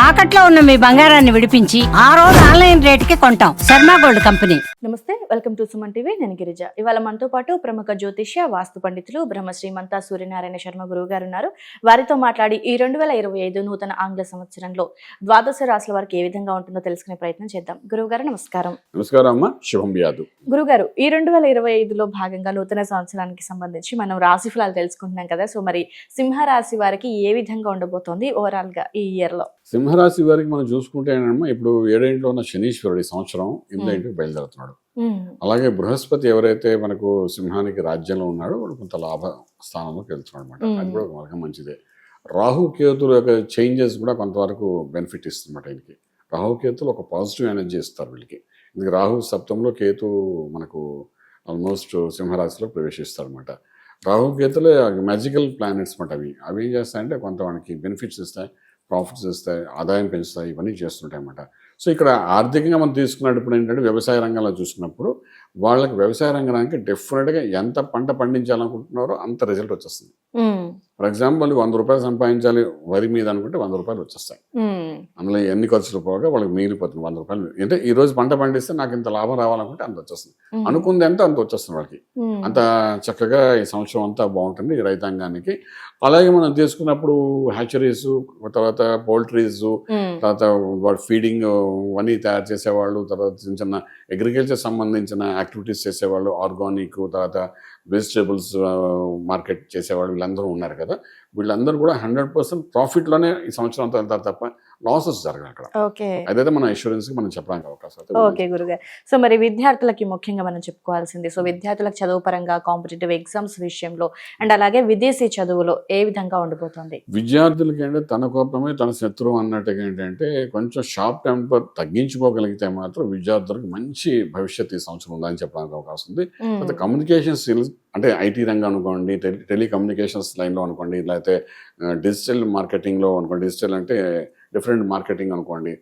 తాకట్లో ఉన్న మీ బంగారాన్ని విడిపించి ఆ రోజు ఆన్లైన్ రేటుకి కొంటాం. Sharma gold company. నమస్తే, వెల్కమ్ టు సుమన్ టీవీ. నేను గిరిజ. ఇవాళ మనతో పాటు ప్రముఖ జ్యోతిష్య వాస్తు పండితులు బ్రహ్మశ్రీమంతా సూర్యనారాయణ శర్మ గురువు గారు ఉన్నారు. వారితో మాట్లాడి ఈ 2025 నూతన ఆంగ్ల సంవత్సరంలో ద్వాదశ రాశుల వారికి ఏ విధంగా ఉంటుందో తెలుసుకునే ప్రయత్నం చేద్దాం. గురువు గారు నమస్కారం. నమస్కారం అమ్మా, శుభం వ్యాధు. గురుగారు, ఈ 2025లో భాగంగా నూతన సంవత్సరానికి సంబంధించి మనం రాశి ఫలాలు తెలుసుకుంటున్నాం కదా. సో మరి సింహరాశి వారికి ఏ విధంగా ఉండబోతోంది ఓవరాల్ గా ఈ ఇయర్ లో? సింహరాశి వారికి మనం చూసుకుంటే ఏంటమ్మా, ఇప్పుడు 7 ఇంట్లో ఉన్న శనీశ్వరుడు ఈ సంవత్సరం 8 ఇంటికి బయలుదేరుతున్నాడు. అలాగే బృహస్పతి ఎవరైతే మనకు సింహానికి రాజ్యంలో ఉన్నాడో వాడు కొంత లాభ స్థానంలోకి వెళ్తున్నాడు అనమాట. అది కూడా ఒక మార్గం మంచిదే. రాహుకేతుల యొక్క చేంజెస్ కూడా కొంతవరకు బెనిఫిట్ ఇస్తుందన్నమాట. వీళ్ళకి రాహుకేతులు ఒక పాజిటివ్ ఎనర్జీ ఇస్తారు వీళ్ళకి. ఎందుకంటే రాహు సప్తంలో, కేతు మనకు ఆల్మోస్ట్ సింహరాశిలో ప్రవేశిస్తారు అనమాట. రాహుకేతులే మ్యాజికల్ ప్లానెట్స్ అనమాట. అవి ఏం చేస్తాయంటే కొంత మనకి బెనిఫిట్స్ ఇస్తాయి, ప్రాఫిట్స్ ఇస్తాయి, ఆదాయం పెంచుతాయి, ఇవన్నీ చేస్తుంటాయి అన్నమాట. సో ఇక్కడ ఆర్థికంగా మనం తీసుకున్నప్పుడు ఏంటంటే వ్యవసాయ రంగంలో చూసుకున్నప్పుడు వాళ్ళకి వ్యవసాయ రంగానికి డెఫినెట్గా ఎంత పంట పండించాలనుకుంటున్నారో అంత రిజల్ట్ వచ్చేస్తుంది. ఫర్ ఎగ్జాంపుల్ 100 రూపాయలు సంపాదించాలి వరి మీద అనుకుంటే 100 రూపాయలు వచ్చేస్తాయి. అందులో ఎన్ని ఖర్చులు పోగా వాళ్ళకి మిగిలిపోతుంది 100 రూపాయలు. అంటే ఈ రోజు పంట పండిస్తే నాకు ఇంత లాభం రావాలనుకుంటే అంత వచ్చేస్తుంది. అనుకుంది ఎంత అంత వచ్చేస్తుంది వాళ్ళకి. అంత చక్కగా ఈ సంవత్సరం అంతా బాగుంటుంది ఈ రైతాంగానికి. అలాగే మనం తీసుకున్నప్పుడు హ్యాచరీస్, తర్వాత పౌల్ట్రీస్, తర్వాత వాడు ఫీడింగ్ ఇవన్నీ తయారు చేసేవాళ్ళు, తర్వాత చిన్న చిన్న అగ్రికల్చర్ సంబంధించిన యాక్టివిటీస్ చేసేవాళ్ళు, ఆర్గానిక్, తర్వాత వెజిటేబుల్స్ మార్కెట్ చేసేవాళ్ళు, వీళ్ళందరూ ఉన్నారు కదా. వీళ్ళందరూ కూడా 100% ప్రాఫిట్లోనే ఈ సంవత్సరం అంతా వెళ్తారు తప్ప లాసెస్ జరగదు అక్కడ. అదైతే మన ఇన్సూరెన్స్ మనం చెప్పడానికి అవకాశం. ఓకే గురుగారు. సో మరి విద్యార్థులకి ముఖ్యంగా మనం చెప్పుకోవాల్సింది, సో విద్యార్థులకు చదువు పరంగా కాంపిటేటివ్ ఎగ్జామ్స్ విషయంలో అండ్ అలాగే విదేశీ చదువులో ఏ విధంగా ఉండబోతోంది? విద్యార్థులకి అంటే తన కోపమే తన శత్రువు అన్నట్టుగా ఏంటంటే కొంచెం షార్ప్ టెంపర్ తగ్గించుకోగలిగితే మాత్రం విద్యార్థులకు మంచి భవిష్యత్తు ఈ సంవత్సరం ఉందని చెప్పడానికి అవకాశం ఉంది. కమ్యూనికేషన్ స్కిల్స్ అంటే ఐటీ రంగం అనుకోండి, టెలికమ్యూనికేషన్స్ లైన్లో అనుకోండి, లేకపోతే డిజిటల్ మార్కెటింగ్లో అనుకోండి, డిజిటల్ అంటే డిఫరెంట్ మార్కెటింగ్ అనుకోండి,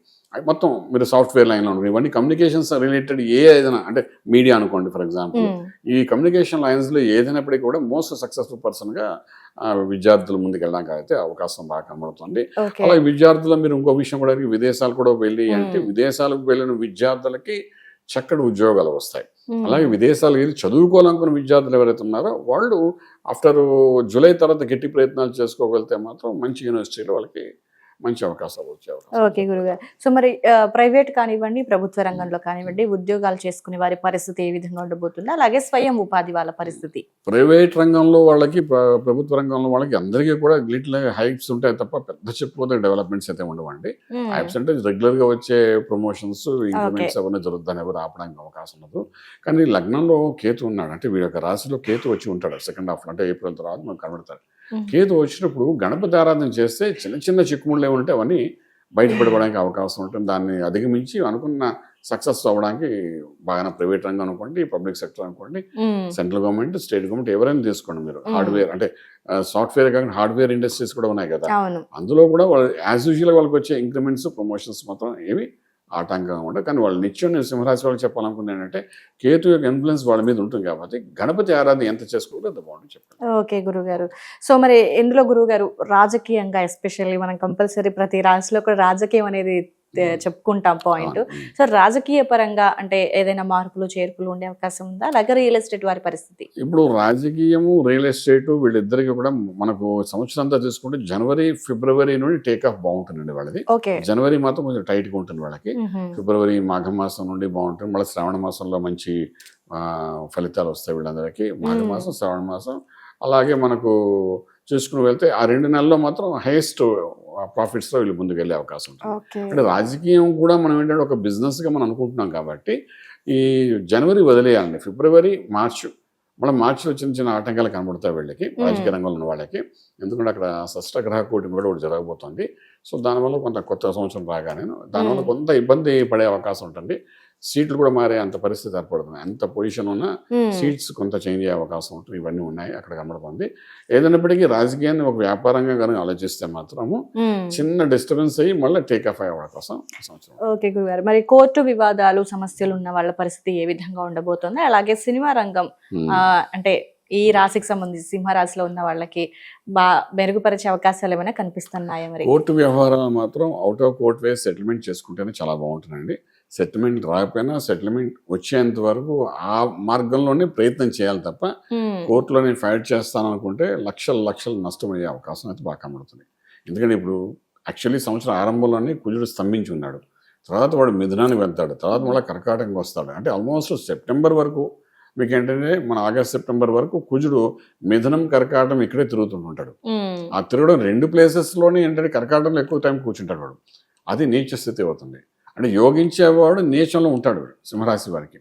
మొత్తం మీరు సాఫ్ట్వేర్ లైన్లో అనుకోండి, ఇవన్నీ కమ్యూనికేషన్స్ రిలేటెడ్ ఏదైనా అంటే మీడియా అనుకోండి ఫర్ ఎగ్జాంపుల్, ఈ కమ్యూనికేషన్ లైన్స్లో ఏదైనప్పటికీ కూడా మోస్ట్ సక్సెస్ఫుల్ పర్సన్గా విద్యార్థులు ముందుకు వెళ్ళడానికి అయితే అవకాశం బాగా కనబడుతుంది. అలాగే విద్యార్థులు మీరు ఇంకో విషయం కూడా, విదేశాలు కూడా వెళ్ళి అంటే విదేశాలకు వెళ్ళిన విద్యార్థులకి చక్కటి ఉద్యోగాలు వస్తాయి. అలాగే విదేశాలు వెళ్ళి చదువుకోవాలనుకున్న విద్యార్థులు ఎవరైతే ఉన్నారో వాళ్ళు ఆఫ్టర్ జూలై తర్వాత గట్టి ప్రయత్నాలు చేసుకోగలిగితే మాత్రం మంచి యూనివర్సిటీలో వాళ్ళకి మంచి అవకాశాలు వచ్చే అవకాశం. ఓకే గురుగారు. సో మరి ప్రైవేట్ కానివ్వండి, ప్రభుత్వ రంగంలో కానివ్వండి, ఉద్యోగాలు చేసుకునే వారి పరిస్థితి ఏ విధంగా ఉండబోతుంది? అలాగే స్వయం ఉపాధి వాళ్ళ పరిస్థితి? ప్రైవేట్ రంగంలో వాళ్ళకి, ప్రభుత్వ రంగంలో వాళ్ళకి అందరికీ కూడా లిటిల్ హైప్స్ ఉంటాయి తప్ప పెద్ద చెప్పుకోతే డెవలప్మెంట్స్ అయితే ఉండవండి. హైప్స్ అంటే రెగ్యులర్ గా వచ్చే ప్రమోషన్స్, ఇంక్రిమెంట్స్ అవన్నీ జరుగుతాయి, ఎవరు ఆపడానికి అవకాశం ఉండదు. కానీ లగ్నంలో కేతు ఉన్నాడు అంటే వీళ్ళ యొక్క రాశిలో కేతు వచ్చి ఉంటాడు సెకండ్ హాఫ్ అంటే ఏప్రిల్ తర్వాత మనకు కనబడతాడు. కేతు వచ్చినప్పుడు గణపతి ఆరాధన చేస్తే చిన్న చిన్న చిక్కుముళ్ళు ఏమంటే అవన్నీ బయటపడడానికి అవకాశం ఉంటుంది. దాన్ని అధిగమించి అనుకున్న సక్సెస్ అవ్వడానికి బాగా ప్రైవేట్ రంగం అనుకోండి, పబ్లిక్ సెక్టర్ అనుకోండి, సెంట్రల్ గవర్నమెంట్, స్టేట్ గవర్నమెంట్ ఎవరైనా తీసుకోండి మీరు. హార్డ్వేర్ అంటే సాఫ్ట్వేర్ కాకుండా హార్డ్వేర్ ఇండస్ట్రీస్ కూడా ఉన్నాయి కదా, అందులో కూడా వాళ్ళు యాజ్ యూజువల్ వాళ్ళకి వచ్చే ఇంక్రిమెంట్స్, ప్రమోషన్స్ మాత్రం ఏవి ఆటంకంగా ఉండదు. కానీ వాళ్ళు నిత్యం నేను సింహరాశి వాళ్ళకి చెప్పాలనుకున్నానంటే కేతు యొక్క ఇన్ఫ్లుయెన్స్ వాళ్ళ మీద ఉంటుంది కాబట్టి గణపతి ఆరాధన ఎంత చేసుకోవాలో అంత బాగుంటుంది చెప్పండి. ఓకే గురుగారు. సో మరి ఎందులో గురుగారు రాజకీయంగా ఎస్పెషల్లీ మనం కంపల్సరీ ప్రతి రాశిలో కూడా రాజకీయం అనేది చెప్పుకుంటాం పాయింట్. సో రాజకీయ పరంగా అంటే ఏదైనా మార్పులు చేర్పులు ఉండే అవకాశం ఉందా? అలాగే రియల్ ఎస్టేట్ వారి పరిస్థితి? ఇప్పుడు రాజకీయము, రియల్ ఎస్టేట్ వీళ్ళిద్దరికి కూడా మనకు సంవత్సరం అంతా తీసుకుంటే జనవరి, ఫిబ్రవరి నుండి టేక్ ఆఫ్ బాగుంటుందండి వాళ్ళది. జనవరి మాత్రం కొంచెం టైట్ గా ఉంటుంది వాళ్ళకి. ఫిబ్రవరి, మాఘమాసం నుండి బాగుంటుంది. మళ్ళీ శ్రావణ మాసంలో మంచి ఫలితాలు వస్తాయి వీళ్ళందరికీ. మాఘమాసం, శ్రావణ మాసం అలాగే మనకు చూసుకుని వెళ్తే ఆ 2 నెలల్లో మాత్రం హైయెస్ట్ ప్రాఫిట్స్ లో వీళ్ళు ముందుకు వెళ్ళే అవకాశం ఉంటుంది. అంటే రాజకీయం కూడా మనం ఏంటంటే ఒక బిజినెస్ గా మనం అనుకుంటున్నాం కాబట్టి ఈ జనవరి వదిలేయాలండి. ఫిబ్రవరి, మార్చ్, మళ్ళీ మార్చిలో చిన్న చిన్న ఆటంకాలు కనబడతాయి వీళ్ళకి, రాజకీయ రంగంలో ఉన్న వాళ్ళకి. ఎందుకంటే అక్కడ షష్టగ్రహ కూటమి కూడా ఒకటి జరగబోతుంది. సో దానివల్ల కొంత కొత్త సంవత్సరం రాగానే దానివల్ల కొంత ఇబ్బంది పడే అవకాశం ఉంటుంది. సీట్లు కూడా మారే అంత పరిస్థితి ఏర్పడుతుంది. ఎంత పొజిషన్ ఉన్నా సీట్స్ కొంత చేంజ్ అయ్యే అవకాశం ఉంటుంది. ఇవన్నీ ఉన్నాయి అక్కడ కనబడుతుంది. ఏదైనప్పటికీ రాజకీయాన్ని ఒక వ్యాపారంగా కనుక ఆలోచిస్తే మాత్రము చిన్న డిస్టర్బెన్స్ అయ్యి మళ్ళీ టేక్ ఆఫ్ అయ్యే అవకాశం సంవత్సరం. ఓకే గురుగారు. మరి కోర్టు వివాదాలు, సమస్యలు ఉన్న వాళ్ళ పరిస్థితి ఏ విధంగా ఉండబోతుంది? అలాగే సినిమా రంగం అంటే ఈ రాశికి సంబంధించి సింహరాశిలో ఉన్న వాళ్ళకి మెరుగుపరిచే అవకాశాలు ఏమైనా కనిపిస్తున్నాయా మరి? కోర్టు వ్యవహారాలు మాత్రం out of court way settlement చేసుకుంటేనే చాలా బాగుంటుందండి. సెటిల్మెంట్ రాకపోయినా సెటిల్మెంట్ వచ్చేంత వరకు ఆ మార్గంలోనే ప్రయత్నం చేయాలి తప్ప కోర్టులో నేను ఫైట్ చేస్తాను అనుకుంటే లక్షలు నష్టమయ్యే అవకాశం అయితే బాగా కనబడుతుంది. ఎందుకంటే ఇప్పుడు యాక్చువల్లీ సంవత్సరం ఆరంభంలోనే కుజుడు స్తంభించి ఉన్నాడు. తర్వాత వాడు మిథునానికి వెళ్తాడు, తర్వాత మళ్ళీ కర్కాటకంకి వస్తాడు. అంటే ఆల్మోస్ట్ సెప్టెంబర్ వరకు మీకు ఏంటంటే మన ఆగస్ట్ సెప్టెంబర్ వరకు కుజుడు మిథునం కర్కాటం ఇక్కడే తిరుగుతుంటాడు. ఆ తిరగడం 2 ప్లేసెస్లోనే ఏంటంటే కర్కాటంలో ఎక్కువ టైం కూర్చుంటాడు వాడు. అది నీచ స్థితి అవుతుంది. అంటే యోగించేవాడు నీచంలో ఉంటాడు సింహరాశి వారికి.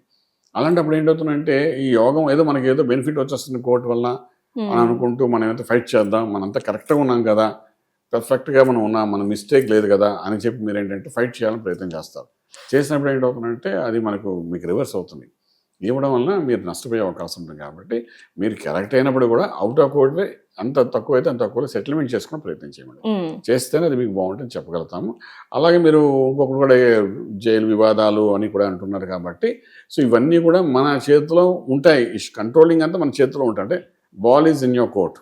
అలాంటప్పుడు ఏంటవుతుందంటే ఈ యోగం ఏదో మనకి ఏదో బెనిఫిట్ వచ్చేస్తుంది కోర్టు వల్ల అని అనుకుంటూ మనం ఏదో ఫైట్ చేద్దాం, మనంతా కరెక్ట్గా ఉన్నాం కదా, పర్ఫెక్ట్గా మనం ఉన్నాం, మన మిస్టేక్ లేదు కదా అని చెప్పి మీరు ఏంటంటే ఫైట్ చేయాలని ప్రయత్నం చేస్తారు. చేసినప్పుడు ఏంటవుతుందంటే అది మీకు రివర్స్ అవుతుంది. ఇవ్వడం వలన మీరు నష్టపోయే అవకాశం ఉంటుంది. కాబట్టి మీరు కరెక్ట్ అయినప్పుడు కూడా అవుట్ ఆఫ్ కోర్ట్ వే అంత తక్కువ అయితే అంత తక్కువ సెటిల్మెంట్ చేసుకునే ప్రయత్నం చేయమండి. చేస్తేనే అది మీకు బాగుంటుంది చెప్పగలుగుతాము. అలాగే మీరు ఇంకొకరు కూడా జైలు వివాదాలు అని కూడా అంటున్నారు కాబట్టి సో ఇవన్నీ కూడా మన చేతిలో ఉంటాయి. కంట్రోలింగ్ అంతా మన చేతిలో ఉంటాయి. అంటే ball is in your court.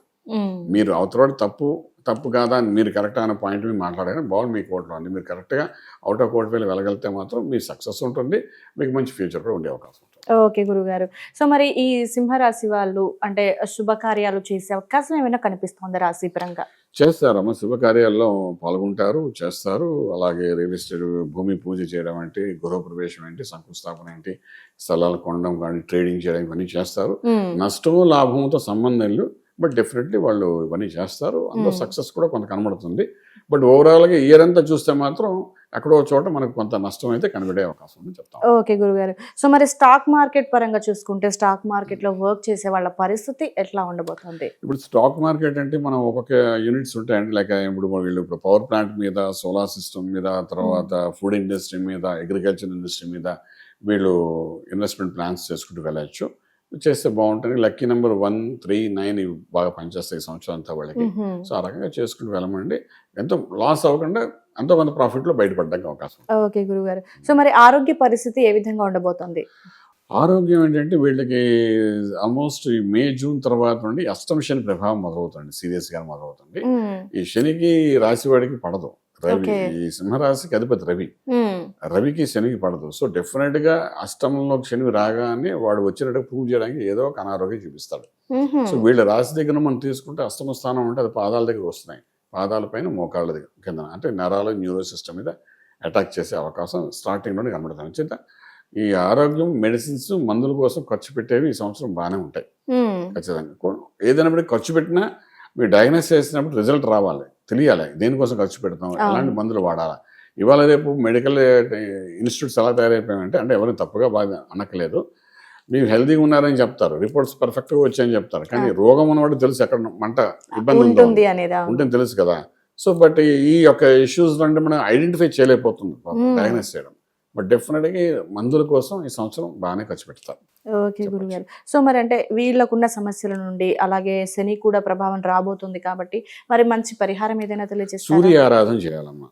మీరు అవతల తప్పు కాదా మీరు కరెక్ట్ అనే పాయింట్ మీద మాట్లాడారు, బాల్ మీ కోర్టులో ఉంది. మీరు కరెక్ట్గా అవుట్ ఆఫ్ కోర్ట్ వేలు వెళ్ళగలిగితే మాత్రం మీ సక్సెస్ ఉంటుంది, మీకు మంచి ఫ్యూచర్ కూడా ఉండే అవకాశం ఉంటుంది. ఓకే గురుగారు. సో మరి ఈ సింహరాశి వాళ్ళు అంటే శుభకార్యాలు చేసే అవకాశం ఏమైనా కనిపిస్తుందా రాశి పరంగా? చేస్తారమ్మా, శుభకార్యాల్లో పాల్గొంటారు, చేస్తారు. అలాగే రియల్ ఎస్టేట్ భూమి పూజ చేయడం ఏంటి, గృహప్రవేశం ఏంటి, శంకుస్థాపన ఏంటి, స్థలాలు కొనడం కానీ ట్రేడింగ్ చేయడం ఇవన్నీ చేస్తారు. నష్టము లాభంతో సంబంధం లేదు, బట్ డెఫినెట్లీ వాళ్ళు ఇవన్నీ చేస్తారు. అందులో సక్సెస్ కూడా కొంత కనబడుతుంది. బట్ ఓవరాల్గా ఇయర్ అంతా చూస్తే మాత్రం ఎక్కడో చోట మనకు కొంత నష్టం అయితే కనబడే అవకాశం ఉంది చెప్తాం. ఓకే గురుగారు. సో మరి స్టాక్ మార్కెట్ పరంగా చూసుకుంటే స్టాక్ మార్కెట్లో వర్క్ చేసే వాళ్ళ పరిస్థితి ఎట్లా ఉండబోతుంది? ఇప్పుడు స్టాక్ మార్కెట్ అంటే మనం ఒక్కొక్క యూనిట్స్ ఉంటాయండి. లైక్ ఇప్పుడు పవర్ ప్లాంట్ మీద, సోలార్ సిస్టమ్ మీద, తర్వాత ఫుడ్ ఇండస్ట్రీ మీద, అగ్రికల్చర్ ఇండస్ట్రీ మీద వీళ్ళు ఇన్వెస్ట్మెంట్ ప్లాన్స్ చేసుకుంటూ వెళ్ళచ్చు. చేస్తే బాగుంటుంది. లక్కీ నెంబర్ 1, 3, 9 ఇవి బాగా పనిచేస్తాయి ఈ సంవత్సరం అంతా వాళ్ళకి. సో ఆ రకంగా చేసుకుంటూ వెళ్ళమండి. ఎంతో లాస్ అవ్వకుండా ఎంతో కొంత ప్రాఫిట్లో బయటపడడానికి అవకాశం. ఓకే గురుగారు. సో మరి ఆరోగ్య పరిస్థితి ఏ విధంగా ఉండబోతుంది? ఆరోగ్యం ఏంటంటే వీళ్ళకి ఆల్మోస్ట్ మే, జూన్ తర్వాత నుండి అష్టమ శని ప్రభావం మొదలవుతుంది, సీరియస్గా మొదలవుతుంది. ఈ శనికి రాశివాడికి పడదు. రవి ఈ సింహరాశికి అధిపతి రవికి శనికి పడదు. సో డెఫినెట్ గా అష్టమంలో శని రాగానే వాడు వచ్చినట్టు ప్రూవ్ చేయడానికి ఏదో ఒక అనారోగ్యం చూపిస్తాడు. సో వీళ్ళ రాశి దగ్గర మనం తీసుకుంటే అష్టమ స్థానం అంటే అది పాదాల దగ్గర వస్తున్నాయి, పాదాల పైన మోకాళ్ళ దగ్గర కింద అంటే నరాలు న్యూరో సిస్టమ్ మీద అటాక్ చేసే అవకాశం స్టార్టింగ్ లోనే కనబడుతుంది. చేత ఈ ఆరోగ్యం మెడిసిన్స్ మందుల కోసం ఖర్చు పెట్టేవి ఈ సంవత్సరం బాగానే ఉంటాయి. ఖచ్చితంగా ఏదైనా ఖర్చు పెట్టినా మీరు డయాగ్నోస్ చేసినప్పుడు రిజల్ట్ రావాలి, తెలియాలి దేనికోసం ఖర్చు పెడతాం, ఎలాంటి మందులు వాడాలా. ఇవాళ రేపు మెడికల్ ఇన్స్టిట్యూట్స్ ఎలా తయారైపోయాయంటే అంటే ఎవరిని తప్పుగా బాగా అనక్కలేదు, మీరు హెల్తీగా ఉన్నారని చెప్తారు, రిపోర్ట్స్ పర్ఫెక్ట్గా వచ్చాయని చెప్తారు, కానీ రోగం ఉన్నవాడు తెలుసు ఎక్కడ మంట ఇబ్బంది ఉంటుంది తెలుసు కదా. సో బట్ ఈ యొక్క ఇష్యూస్ అంటే మనం ఐడెంటిఫై చేయలేకపోతుంది డయాగ్నోస్ చేయడం. బట్ డెఫినెట్గా మందుల కోసం ఈ సంవత్సరం బాగానే ఖర్చు పెడతారు. ఓకే గురుగారు. సో మరి అంటే వీళ్ళకున్న సమస్యల నుండి అలాగే శని కూడా ప్రభావం రాబోతుంది కాబట్టి మరి మంచి పరిహారం ఏదైనా తెలియజేస్తారు? సూర్య ఆరాధన చేయాలమ్మా.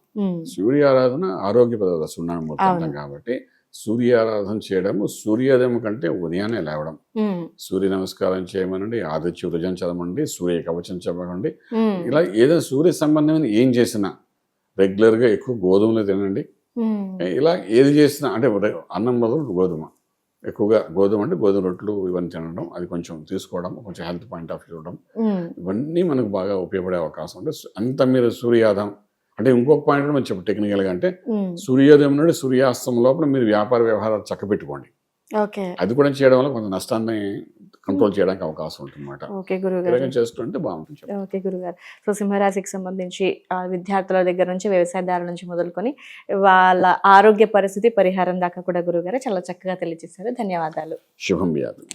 సూర్య ఆరాధన ఆరోగ్య పదార్థ సున్నాను మొత్తం కాబట్టి సూర్య ఆరాధన చేయడము, సూర్యోదయం కంటే ఉదయాన్నే లేవడం, సూర్య నమస్కారం చేయమనండి, ఆదిత్య వృజం చదవండి, సూర్య కవచం చదవండి. ఇలా ఏదైనా సూర్య సంబంధమైన ఏం చేసినా రెగ్యులర్ గా ఎక్కువ గోధుమలు తినండి. ఇలా ఏది చేసినా అంటే అన్నం బదులు గోధుమ, ఎక్కువగా గోధుమ అంటే గోధుమ రొట్టెలు ఇవన్నీ తినడం, అది కొంచెం తీసుకోవడం, కొంచెం హెల్త్ పాయింట్ ఆఫ్ చూడడం, ఇవన్నీ మనకు బాగా ఉపయోగపడే అవకాశం ఉంది. అంత మీరు సూర్యోదయం అంటే ఇంకొక పాయింట్ మనం చెప్పు టెక్నికల్గా అంటే సూర్యోదయం నుండి సూర్యాస్తం లోపల మీరు వ్యాపార వ్యవహారాలు చక్క పెట్టుకోండి. అది కూడా చేయడం వల్ల కొంత నష్టాన్ని కంట్రోల్ చేయడానికి అవకాశం ఉంటుంది. చేసుకుంటే బాగుంటుంది. ఓకే గురుగారు. సో సింహరాశికి సంబంధించి విద్యార్థుల దగ్గర నుంచి వ్యవసాయదారుల నుంచి మొదలుకొని వాళ్ళ ఆరోగ్య పరిస్థితి పరిహారం దాకా కూడా గురుగారు చాలా చక్కగా తెలియజేశారు. ధన్యవాదాలు. శుభం వ్యాధి.